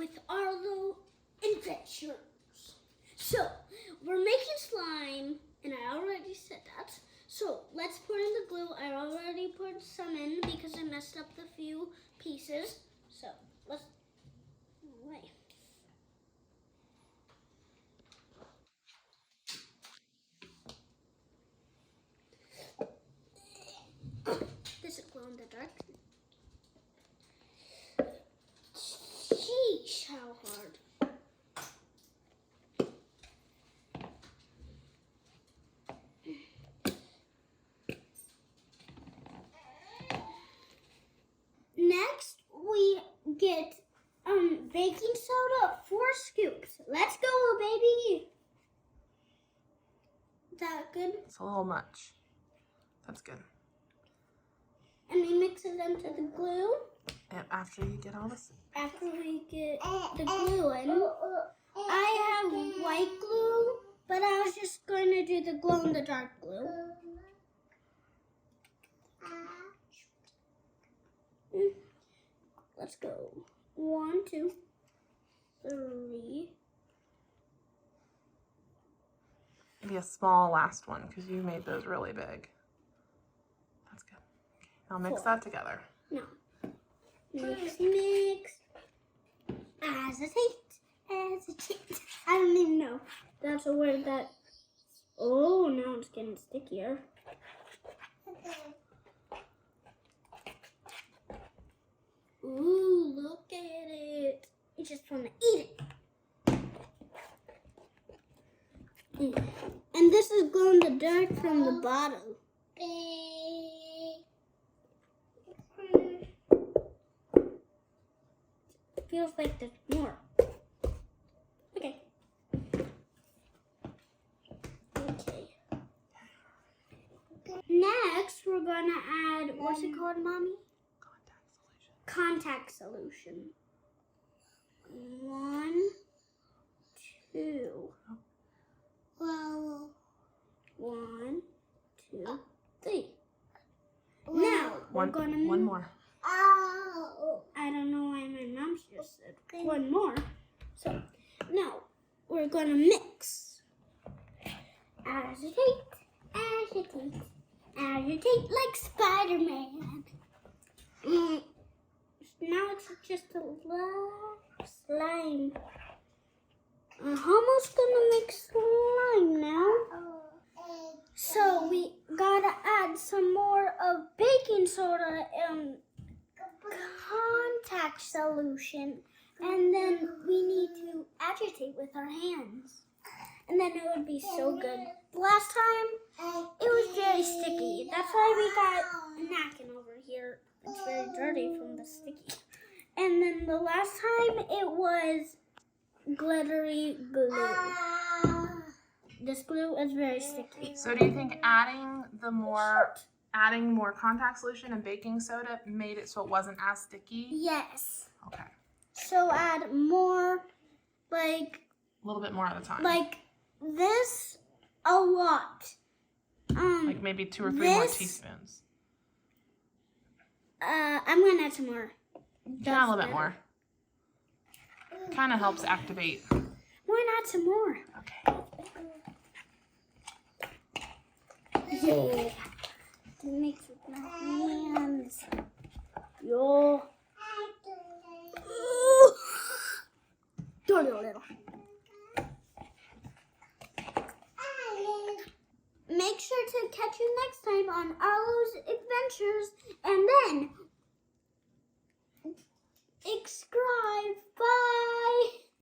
with Arlo Adventures. So, we're making slime, and I already said that. So, let's pour in the glue. I already poured some in because I messed up the few pieces. So, let's... Wait. This is glow in the dark. Sheesh, how hard. Next, we get baking soda, 4 scoops. Let's go, baby. Is that good? It's a little much. That's good. And we mix it into the glue. And after you get all this, After we get the glue in, I have white glue, but I was just going to do the glow in the dark glue. Let's go. 1, 2, 3. maybe a small last one because you made those really big. That's good. Okay, now mix 4. that together. No. Mix. Agitate. I don't even know. That's a word that... Oh, now it's getting stickier. Ooh, look at it. I just want to eat it. And this is glow in the dark from the bottom. Feels like there's more. Okay. Next, we're gonna add, what's it called, Mommy? Contact solution. 1, 2. Well, 1, 2, 3. Now we're gonna one more. I don't know why my mom just said 1 more. So now we're gonna mix. Agitate, agitate, agitate like Spider-Man. Now it's just a little slime. I'm almost gonna make slime now. So we gotta add some more of baking soda and contact solution. And then we need to agitate with our hands. And then it would be so good. Last time, it was very sticky. That's why we got a napkin over here. It's very dirty from the sticky. And then the last time, it was glittery glue. This glue is very sticky. So do you think adding more contact solution and baking soda made it so it wasn't as sticky? Yes. Okay. So add more, like... A little bit more at a time. Like this, a lot. Like maybe 2 or 3 more teaspoons. I'm gonna add some more. Add a little bit more. Kind of helps activate. Why not some more? Okay. Yeah. To mix with my hands. Yo. Dirty little. Make sure to catch you next time on Arlo's Adventures, and then subscribe. Bye.